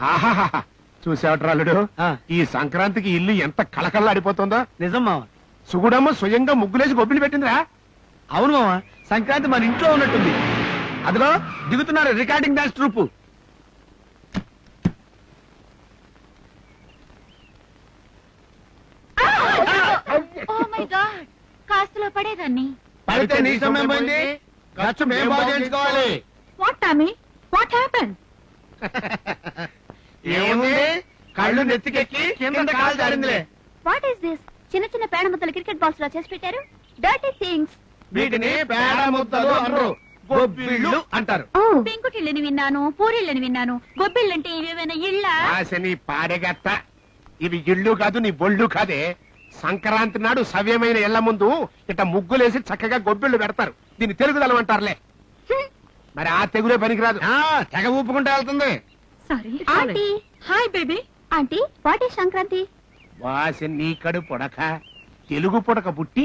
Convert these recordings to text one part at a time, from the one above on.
ఆహాహా చూసేవట్రాలుడు ఈ సంక్రాంతికి ఇల్లు ఎంత కళకళలాడిపోతుందో. నిజం మావా. సుగుడమ్మ స్వయంగా ముగ్గులేసి గొబ్బిలు పెట్టిందిరా. అవును మావా, సంక్రాంతి మన ఇంట్లో ఉన్నట్టుంది. అదిగో దిగుతున్నారు రికార్డింగ్ డాన్స్ ట్రూప్. కాస్తులో పడేదాన్ని. పడితే నీ సమయం పోయింది, ఖర్చు మేము బాగు చేయించుకోవాలి. What Tommy, what happen? ఏముంది, కళ్ళు నెత్తికెక్కి కింద కాలు జారిందిలే. What is this? చిన్న చిన్న పేడ ముద్దలు క్రికెట్ బాల్స్ లో చేసి పెట్టారు. Dirty things. వీటిని పేడ ముద్దలు అనరు, గొబ్బిళ్ళు అంటారు. పెంకుటిళ్ళని విన్నాను, పూరిళ్ళని విన్నాను. గొబ్బిళ్ళంటే ఇవేమైనా ఇళ్ళ? నీ పాడెగత్త, ఇవి ఇళ్ళు కాదు, నీ బొళ్ళు కాదే. సంక్రాంతి నాడు సవ్యమైన ఇళ్ల ముందు ఇట ముగ్గులేసి చక్కగా గొబ్బిళ్ళు పెడతారు. దీన్ని తెలుగుదలం అంటారులే. మరి ఆ తెగులే పనికిరాదు. తెగ ఊపుకుంటూ వెళ్తుంది. Aunty, hi baby. Aunty, what is Sankranti? నీ కడు పొడక, తెలుగు పొడక పుట్టి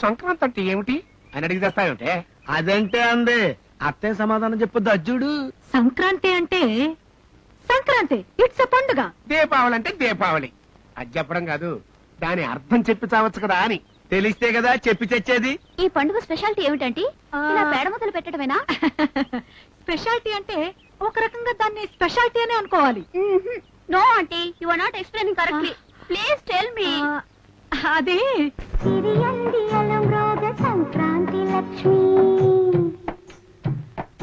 సంక్రాంతి అంటే ఏమిటి అని అడిగి తెస్తాయంటే. అదంటే అంది అత్తే సమాధానం చెప్పొద్దు అజ్జుడు. సంక్రాంతి అంటే సంక్రాంతి, ఇట్స్ ఎ పండుగ. దీపావళి అంటే దీపావళి. అది చెప్పడం కాదు, దాని అర్థం చెప్పి చావచ్చు కదా అని. తెలిస్తే కదా చెప్పి తెచ్చేది. ఈ పండుగ స్పెషాలిటీ ఏమిటంటే ఇలా పేడ ముద్దలు పెట్టడమేనా? స్పెషాలిటీ అంటే ఒక రకంగా దాన్ని స్పెషాలిటీ అని అనుకోవాలి. No aunty, you are not explaining correctly. Please tell me. అదే సంక్రాంతి లక్ష్మి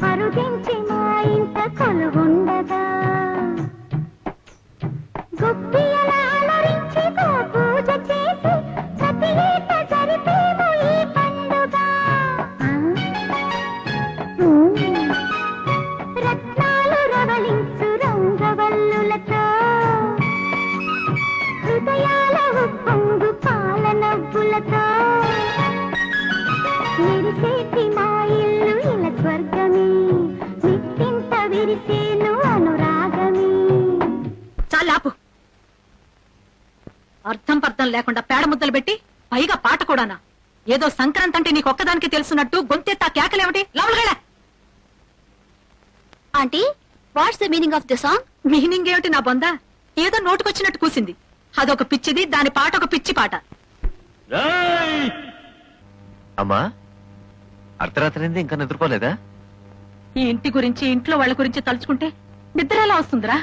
పరుగించి మా ఇంట కొలుగుండగా గొప్పియలా అలరించి పూజ చేసి ప్రతి ఏట జరిపేము ఈ పండుగ. రత్నాలు రవళించు రంగవల్లులతో హృదయాల ఉప్పొంగు పాల నవ్వులతో విరిసేటి మా ఇల్లు ఇల స్వర్గమే, నిత్తింత విరిసేను అనురాగమే. చాలాపు, అర్థం పర్థం లేకుండా పేడ ముద్దలు పెట్టి పైగా పాట కూడానా? ఏదో సంక్రాంతి అంటే నీకొక్కదానికి తెలుసున్నట్టు గొంతెత్తా కేకలేమిటి? లోపలికెళ్ళా. Aunty, what's the meaning of the song? Meaning ఏమిటి నా బొందా? ఏదో నోటుకొచ్చినట్టు కూసింది. అదొక పిచ్చిది, దాని పాట ఒక పిచ్చి పాట. అమ్మా, అర్ధరాత్రి ఇంకా నిద్రపోలేదా? ఈ ఇంటి గురించి, ఇంట్లో వాళ్ళ గురించి తలుచుకుంటే నిద్ర ఎలా వస్తుందిరా?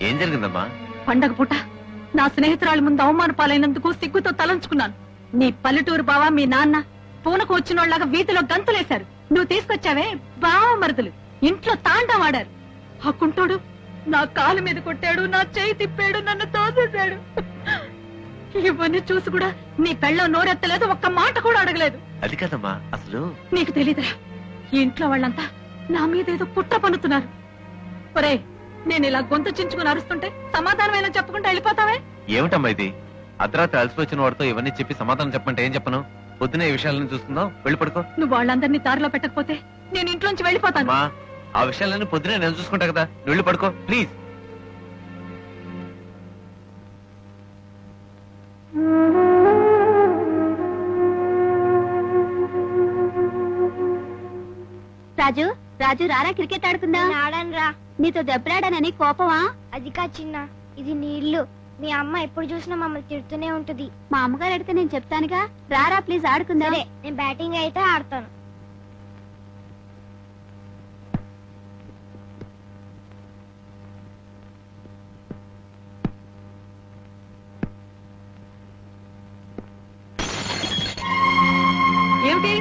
ఏం జరిగిందమ్మా? పండగ పూట నా స్నేహితురాలి ముందు అవమాన పాలైనందుకు సిగ్గుతో తలంచుకున్నాను. నీ పల్లెటూరు బావా, మీ నాన్న పూనకు వచ్చినోళ్లాగా వీధిలో గంతులేశారు. నువ్వు తీసుకొచ్చావే బావ మరుదులు, ఇంట్లో తాండం ఆడారు. ఆ కుంటోడు నా కాలు మీద కొట్టాడు, నా చేయి తిప్పాడు, నన్ను తోసేశాడు. ఇవన్నీ చూసి కూడా నీ పెళ్ళం నోరెత్తలేదు, ఒక్క మాట కూడా అడగలేదు. అది కదమ్మా, అసలు నీకు తెలీదురా, ఈ ఇంట్లో వాళ్ళంతా నా మీద ఏదో కుట్ర పన్నుతున్నారు. ఒరే, నేను ఇలా గొంతు చించుకుని అరుస్తుంటే సమాధానం ఎలా చెప్పుకుంటూ వెళ్ళిపోతావే? ఏమిటమ్మా ఇది? అర్ధరాత్రి అలసిపోయిన వాడితో ఇవన్నీ చెప్పి సమాధానం చెప్పమంటే ఏం చెప్పను? పొద్దునే ఈ విషయాలను చూసుకుందాం, వెళ్ళి పడుకో. నువ్వు వాళ్ళందరినీ దారిలో పెట్టకపోతే నేను ఇంట్లోంచి వెళ్ళిపోతాను. ఆ విషయాలన్నీ పొద్దునే నేను చూసుకుంటా కదా, నువ్వు వెళ్ళి పడుకో ప్లీజ్. రాజు, రాజు రారా, క్రికెట్ ఆడుకుందాం. ఆడనురా. నీతో దెబ్బలాడానని కోపమా? అది కా చిన్న, ఇది నీ ఇల్లు. మీ అమ్మ ఎప్పుడు చూసినా మమ్మల్ని తిడుతూనే ఉంటది. మా అమ్మగారు అడిగితే నేను చెప్తానుగా. రారా ప్లీజ్ ఆడుకుందాం. సరే, నేను బ్యాటింగ్ అయితే ఆడతాను. ఏమిటి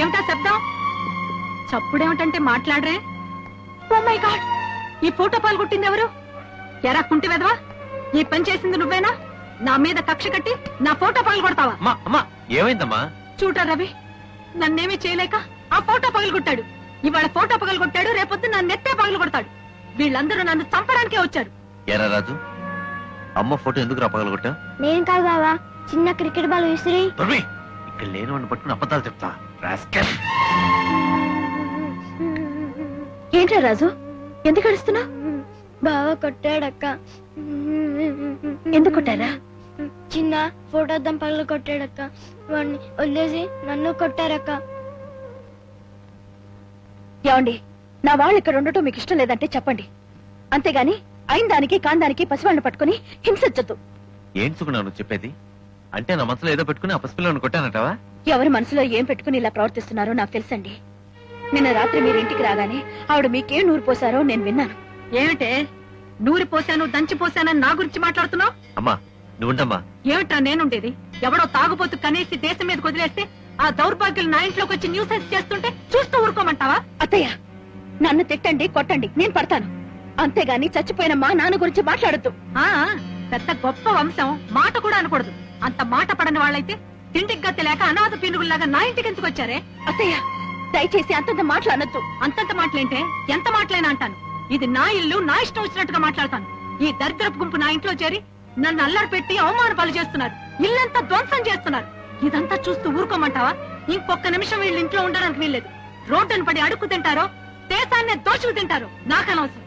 ఏమిటా శబ్దం? చప్పుడేమిటంటే మాట్లాడరే. ఓ మై గాడ్, ఈ ఫోటో పాలు కొట్టింది ఎవరు? ఎరా కుంటి వెదవా, ఈ పని చేసింది నువ్వేనా? నా మీద కక్ష కట్టి నా ఫోటో పగలు కొడతావా? ఏమైందమ్మా? చూడరా రవి, నన్నేమీ చేయలేక ఆ ఫోటో పగలు కొట్టాడు. ఇవాళ ఫోటో పగలు కొట్టాడు, రేపొద్దు నా నెత్తే పగలు కొడతాడు. వీళ్ళందరూ నన్ను చంపడానికే వచ్చారు. ఎరా రాజు, అమ్మ ఫోటో ఎందుకు రా పగలు కొట్టా? నేను కాదు బావా, చిన్న క్రికెట్ బాల్ విసిరి. ఇక్కడ లేని వాడిని పట్టుకుని అబద్ధాలు చెప్తా. ఏంట్రా రాజు, ఎందుకు అడుస్తున్నా? బావ కొట్టాడక్క. ఎందుకు కొట్టారా? చిన్న ఫోటో అద్దం పగలు కొట్టాడక్క. వాడిని వదిలేసి నన్ను కొట్టారక్క. ఏమండి, నా వాళ్ళు ఇక్కడ ఉండటం మీకు ఇష్టం లేదంటే చెప్పండి, అంతేగాని అయిన దానికి కాందానికి పసివాళ్ళని పట్టుకుని హింసించొద్దు. ఏం సుగుణా నువ్వు చెప్పేది? అంటే నా మనసులో ఏదో పెట్టుకుని ఆ పసిపిల్లని కొట్టానంటావా? ఎవరి మనసులో ఏం పెట్టుకుని ఇలా ప్రవర్తిస్తున్నారో నాకు తెలుసండి. నిన్న రాత్రి మీరు ఇంటికి రాగానే ఆవిడ మీకేం నూరు పోసారో నేను విన్నాను. ఏమిటే నూరి పోసాను దంచి పోసానని నా గురించి మాట్లాడుతున్నావు? అమ్మా నువ్వుండమ్మా. ఏమిటా నేనుండేది? ఎవడో తాగుబోతు కనేసి దేశం మీద వదిలేస్తే ఆ దౌర్భాగ్యులు నా ఇంట్లోకి వచ్చి న్యూసెన్స్ చేస్తుంటే చూస్తూ ఊరుకోమంటావా? అత్తయ్య, నన్ను తిట్టండి కొట్టండి, నేను పడతాను. అంతేగాని చచ్చిపోయిన మా నాన్న గురించి మాట్లాడద్దు. పెద్ద గొప్ప వంశం, మాట కూడా అనకూడదు. అంత మాట పడని వాళ్ళైతే తిండికి గతి లేక అనాథ పీనుగుల్లాగా నా ఇంటికి ఎందుకు వచ్చారే? అత్తయ్య, దయచేసి అంతంత మాటలు అనొద్దు. అంతంత మాటలేంటే ఎంత మాటలైనా అంటాను. ఇది నా ఇల్లు, నా ఇష్టం వచ్చినట్టుగా మాట్లాడతాను. ఈ దరిద్రపు గుంపు నా ఇంట్లో చేరి నన్ను అల్లరి పెట్టి అవమాన పాలు చేస్తున్నారు, ఇల్లంతా ధ్వంసం చేస్తున్నారు. ఇదంతా చూస్తూ ఊరుకోమంటావా? ఇంకొక నిమిషం వీళ్ళు ఇంట్లో ఉండడానికి వీల్లేదు. రోడ్డును పడి అడుక్కు తింటారో దేశాన్ని దోచుకు తింటారో నాకు అనవసరం.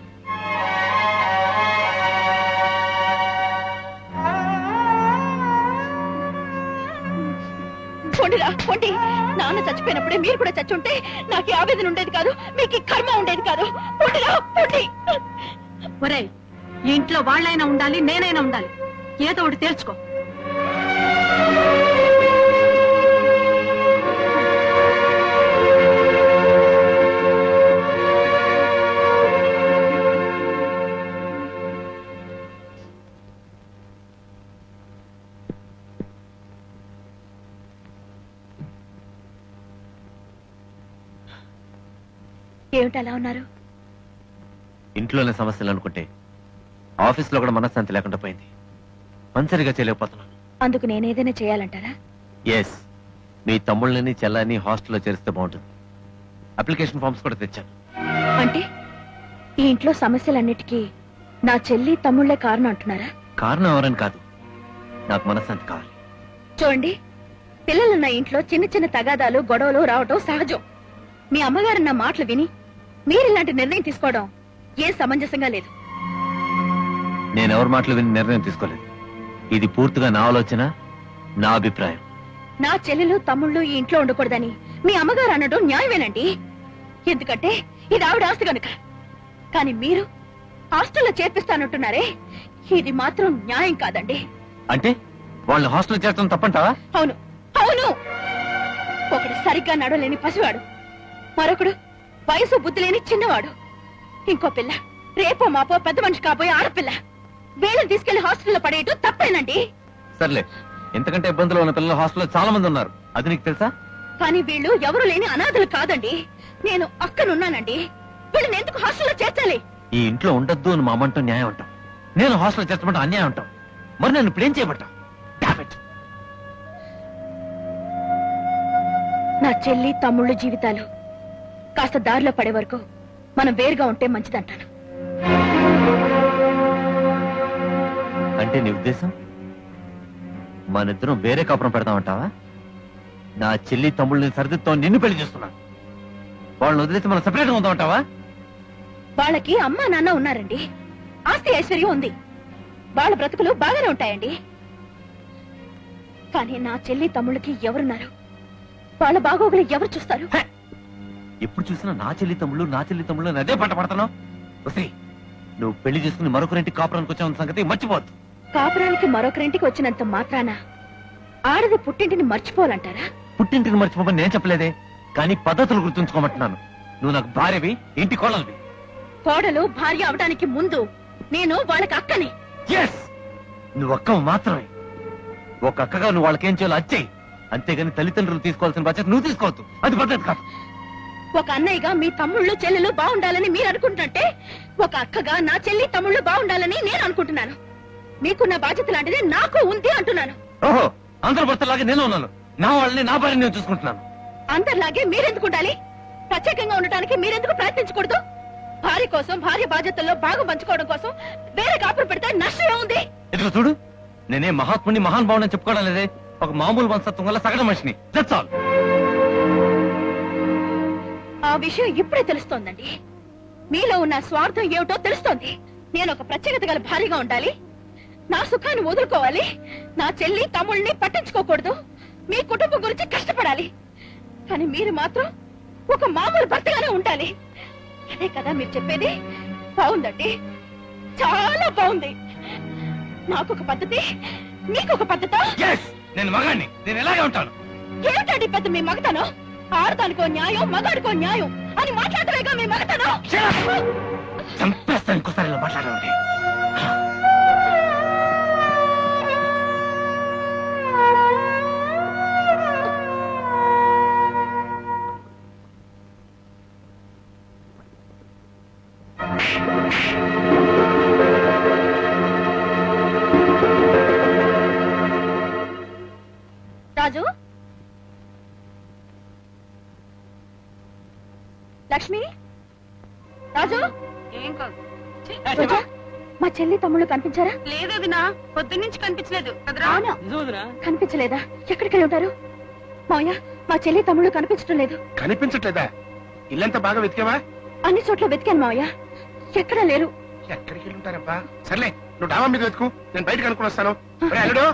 పొండిరా పొండి, నాన్న చచ్చిపోయినప్పుడే మీరు కూడా చచ్చుంటే నాకు ఆవేదన ఉండేది కాదు, మీకు కర్మ ఉండేది కాదు. పొండిరా పొండి. ఒరేయ్, ఈ ఇంట్లో వాళ్ళైనా ఉండాలి, నేనైనా ఉండాలి. ఏదో ఒకటి తేల్చుకో. ఏమిటి అలా ఉన్నారు? ఇంట్లోనే సమస్యలు అనుకుంటే ఆఫీస్ లో కూడా మనశ్శాంతి లేకుండా పోయింది. మంచిగా చేయలేకపోతున్నాను. అందుకు నేనేదైనా చేయాలంటారా? ఎస్, మీ తమ్ముళ్ళని చెల్లని హాస్టల్లో చేరిస్తే బాగుంటుంది. అప్లికేషన్ ఫామ్స్ కూడా తెచ్చాను. అంటే ఈ ఇంట్లో సమస్యలన్నిటికీ నా చెల్లి తమ్ముళ్లే కారణం అంటున్నారా? కారణం ఎవరని కాదు, నాకు మనశ్శాంతి కావాలి. చూడండి, పిల్లలున్న ఇంట్లో చిన్న చిన్న తగాదాలు గొడవలు రావటం సహజం. మీ అమ్మగారు నా మాటలు విని మీరు ఇలాంటి నిర్ణయం తీసుకోవడం ఏం సమంజసంగా లేదు. నేనెవరి మాటలు విని నిర్ణయం తీసుకోలేదు. ఇది పూర్తిగా నా ఆలోచన, నా అభిప్రాయం. నా చెల్లెలు తమ్ముళ్ళు ఈ ఇంట్లో ఉండకూడదని మీ అమ్మగారు అనడం న్యాయమేనండి. ఎందుకంటే ఇది ఆవిడ ఆస్తి కనుక. కానీ మీరు హాస్టల్లో చేర్పిస్తానంటున్నారే, ఇది మాత్రం న్యాయం కాదండి. అంటే వాళ్ళని హాస్టల్ చేర్చడం తప్పంటావా? అవును అవును. ఒకడు సరిగ్గా నడవలేని పసివాడు, మరొకడు వయసు బుద్ధి లేని చిన్నవాడు, ఇంకో పిల్ల రేపో మాపో పెద్ద మనిషి కాబోయే ఆడపిల్ల. వీళ్ళని తీసుకెళ్లి హాస్టల్లో పడేయటం తప్పేనండి. సర్లే, ఎంతకంటే ఇబ్బందులు ఉన్న పిల్లలు హాస్టల్లో చాలా మంది ఉన్నారు, అది నీకు తెలుసా? కానీ వీళ్ళు ఎవరు లేని అనాథలు కాదండి. నేను అక్కనున్నానండి. వీళ్ళని ఎందుకు హాస్టల్లో చేర్చాలి? ఈ ఇంట్లో ఉండొద్దు అని మా అమ్మంటూ న్యాయం అంటాం, నేను హాస్టల్లో చేర్చమంటా అన్యాయం అంటాం. మరి నేను ఇప్పుడు ఏం చేయబట్టా? నా చెల్లి తమ్ముళ్ళు జీవితాలు కాస్త దారిలో పడే వరకు మనం వేరుగా ఉంటే మంచిదంటాను. అంటే నీ ఉద్దేశం మనిద్దరం వేరే కాపురం పెడతామంటావా? నా చెల్లి తమ్ముళ్ళని సరిదిద్దాం, నిన్ను పెళ్లి చేస్తున్నాను. వాళ్ళని వదిలేసి మనం సెపరేట్ గా ఉందామంటావా? వాళ్ళకి అమ్మా నాన్న ఉన్నారండి, ఆస్తి ఐశ్వర్యం ఉంది, వాళ్ళ బ్రతుకులు బాగానే ఉంటాయండి. కానీ నా చెల్లి తమ్ముళ్ళకి ఎవరున్నారు? వాళ్ళ బాగోగులు ఎవరు చూస్తారు? ఎప్పుడు చూసినా నా చెల్లి తమ్ముళ్ళు అని అదే పంట పడతాను. నువ్వు పెళ్లి చేసుకుని మరొకరింటి కాపురానికి వచ్చావు సంగతి మర్చిపోవద్దు. కాపురానికి మరొకరింటికి వచ్చినంత మాత్రాన ఆడది పుట్టింటిని మర్చిపోవాలంటారా? పుట్టింటిని మర్చిపోమని నేను చెప్పలేదే, కానీ పద్ధతులు గుర్తుంచుకోమంటున్నాను. నువ్వు నాకు భార్యవి, ఇంటి కోడలివి. కోడలు భార్య అవడానికి ముందు నేను వాళ్ళకి అక్కని. నువ్వు అక్క మాత్రమే. ఒక అక్కగా నువ్వు వాళ్ళకేం చేయాలో అచ్చేయి, అంతేగాని తల్లిదండ్రులు తీసుకోవాల్సిన బాధ్యత నువ్వు తీసుకోవద్దు. అది పద్ధతి కాదు. ఒక అన్నయ్యగా మీ తమ్ముళ్ళు చెల్లెలు బాగుండాలని మీరు అనుకుంటుంటే, ఒక అక్కగా నా చెల్లి తమ్ముళ్ళు బాగుండాలని నేను అనుకుంటున్నాను. మీకున్న బాధ్యత లాంటిది నాకు ఉంది అంటున్నాను. ఓహో, అందరి భర్తలాగే నేను ఉన్నాను. నా వాళ్ళని నా భార్యని నేను చూసుకుంటున్నాను. అందరిలాగే మీరెందుకు ఉండాలి? ప్రత్యేకంగా ఉండటానికి మీరెందుకు ప్రయత్నించకూడదు? భార్య కోసం, భార్య బాధ్యతల్లో భాగం పంచుకోవడం కోసం వేరే కాపురం పెడితే నష్టం ఉంది. ఇదిగో చూడు, నేనే మహాత్ముని మహానుభావుని చెప్పుకోవడం లేదే, ఒక మామూలు వంశత్వం వల్ల సగటు మనిషిని. That's all. ఆ విషయం ఇప్పుడే తెలుస్తోందండి. మీలో ఉన్న స్వార్థం ఏమిటో తెలుస్తోంది. నేను ఒక ప్రత్యేకత గల భార్యగా ఉండాలి, నా సుఖాన్ని వదులుకోవాలి, నా చెల్లి తమ్ముళ్ళని పట్టించుకోకూడదు, మీ కుటుంబం గురించి కష్టపడాలి. కానీ మీరు మాత్రం ఒక మామూలు భర్తగానే ఉండాలి. అదే కదా మీరు చెప్పేది? బాగుందండి, చాలా బాగుంది. నాకొక పద్ధతి, నీకొక పద్ధత. నేను మగాడిని, నేను ఎలాగే ఉంటాను. ఏమిటండి పెద్ద మీ మగతనం? ఆడదానికో న్యాయం, మగాడికో న్యాయం అని మాట్లాడలేగా మీ మగతనం. చంపేస్తాను ఇంకోసారి ఇలా మాట్లాడాలంటే. రాజు, లక్ష్మి, రాజు. ఏం కాదు. రోజా, మా చెల్లి తమ్ముళ్ళు కనిపించారా? లేదు వదినా, పొద్దున్నుంచి కనిపించలేదు. కనిపించలేదా? ఎక్కడికి వెళ్ళి ఉంటారు? మావయ్య, మా చెల్లి తమ్ముళ్ళు కనిపించడం లేదు. కనిపించట్లేదా? ఇల్లంతా బాగా వెతికావా? అన్ని చోట్ల వెతికాను మావయ్య, ఎక్కడా లేరు. ఎక్కడికి వెళ్ళి ఉంటారబ్బా? సర్లే, నువ్వు డాబా మీద వెతుకు, నేను బయటకు అనుకుని వస్తాను. ఒరేయ్ అల్లుడు,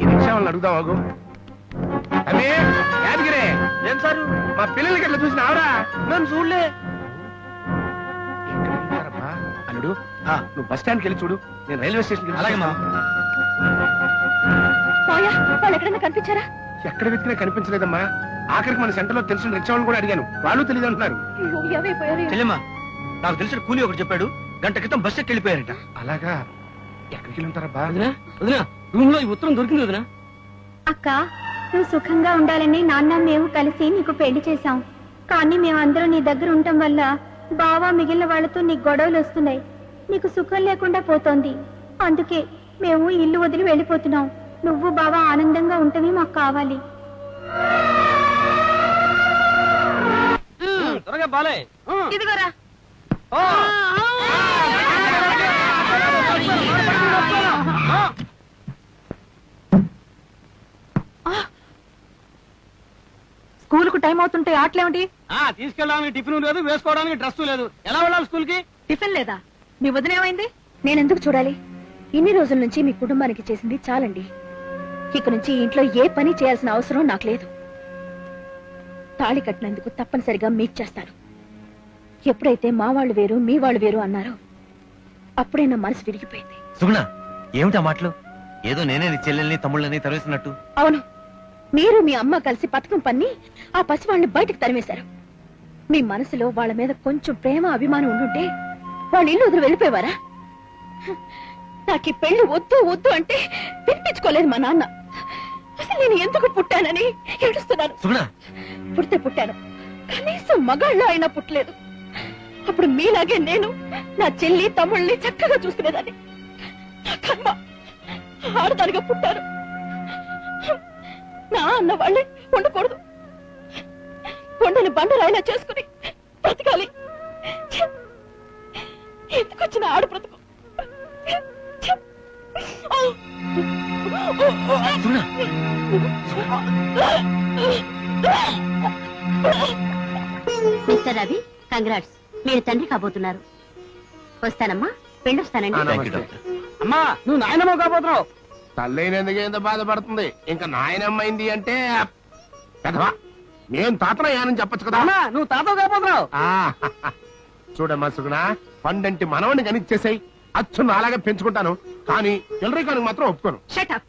ఈ రిక్షా వాళ్ళని అడుగుదాం. ఆగు. అదే యాదగిరే, ఏం సార్? మా పిల్లలకి ఎట్లా చూసిన ఆవరా? మేము చూడలే. ఎక్కడికి వెళ్తారబ్బా? అల్లుడు, నువ్వు బస్ స్టాండ్కి వెళ్ళి చూడు, నేను రైల్వే స్టేషన్. అలాగే మా. మావయ్య, వాళ్ళు ఎక్కడైనా కనిపించారా? ఎక్కడ వెతికినా కనిపించలేదమ్మా. ఆఖరికి మన సెంటర్ లో తెలిసిన రిక్షా వాళ్ళని కూడా అడిగాను, వాళ్ళు తెలియదు అంటున్నారు. అయ్యో, ఏమైపోయారు? చెల్లెమ్మా, నాకు తెలిసిన కూలి ఒకటి చెప్పాడు, గంట క్రితం బస్ ఎక్కి వెళ్ళిపోయారట. అలాగా? ఎక్కడికి వెళ్ళి ఉంటారబ్బా? వదినా, రూమ్ లో ఈ ఉత్తరం దొరికింది వదినా. అక్క, నువ్వు సుఖంగా ఉండాలని నాన్న మేము కలిసి నీకు పెళ్లి చేశాం. కానీ మేమందరం నీ దగ్గర ఉండటం వల్ల బావ మిగిలిన వాళ్ళతో నీకు గొడవలు వస్తున్నాయి. నీకు సుఖం లేకుండా పోతోంది. అందుకే మేము ఇల్లు వదిలి వెళ్ళిపోతున్నాం. నువ్వు బావ ఆనందంగా ఉంటవి మాకు కావాలి. త్వరగా బాలే. ఇదిగోరా. స్కూల్ కు టైం అవుతుంటే ఆటలేమిటి? తీసుకెళ్ళడానికి టిఫిన్ లేదు, వేసుకోవడానికి డ్రెస్ లేదు. ఎలా వెళ్ళాలి స్కూల్ కి? టిఫిన్ లేదా? మీ వదిన ఏమైంది? నేనెందుకు చూడాలి? ఇన్ని రోజుల నుంచి మీ కుటుంబానికి చేసింది చాలండి. ఇక నుంచి ఇంట్లో ఏ పని చేయాల్సిన అవసరం నాకు లేదు. తాళి కట్టినందుకు తప్పనిసరిగా మీకు చేస్తాను. ఎప్పుడైతే మా వాళ్ళు వేరు మీ వాళ్ళు వేరు అన్నారో అప్పుడే నా మనసు విరిగిపోయింది. సుగుణ, ఏమిటా మాటలు? ఏదో నేనే నీ చెల్లెల్ని తమ్ముళ్ళని తరివేసినట్టు. అవును, మీరు మీ అమ్మ కలిసి పథకం పన్ని ఆ పసి వాళ్ళని బయటకు తరిమేశారు. మీ మనసులో వాళ్ళ మీద కొంచెం ప్రేమ అభిమానం ఉండుంటే వాళ్ళ ఇల్లు వదిలి వెళ్ళిపోయేవారా? నాకు ఈ పెళ్లి వద్దు వద్దు అంటే వినిపించుకోలేదు మా నాన్న. అసలు నేను ఎందుకు పుట్టానని ఏడుస్తున్నాను. సుగుణ, పుడితే పుట్టాను, కనీసం మగాళ్ళ అయినా పుట్టలేదు. అప్పుడు మీలాగే నేను నా చెల్లి తమ్ముళ్ళని చక్కగా చూసుకునేదాన్ని. నా కర్మ, ఆడదానిగా పుట్టాను. నా అన్న వాళ్ళే ఉండకూడదు. కొండని బండరాయిలా చేసుకుని బ్రతకాలి. ఎందుకు వచ్చిన ఆడు బ్రతుకు? సుగుణ, మిస్టర్ రవి, కంగ్రాట్స్, మీరు తండ్రి కాబోతున్నారు. వస్తానమ్మా, వెళ్ళొస్తానండి. Thank you doctor. అమ్మా, నువ్వు నాయనమ్మ కాబోతున్నావు. తల్లైనందుకు ఎంత బాధపడుతుంది, ఇంకా నాయనమ్మైంది అంటే పెదవా. నేను తాతనయ్యానని చెప్పచ్చు కదా. అమ్మా, నువ్వు తాత కాబోతున్నావు. చూడమ్మా సుగుణ, పండంటి మనవని కనిచ్చేసాయి. అచ్చు నాలాగా పెంచుకుంటాను, కానీ ఎల్లరికానికి మాత్రం ఒప్పుకోను. Shut up.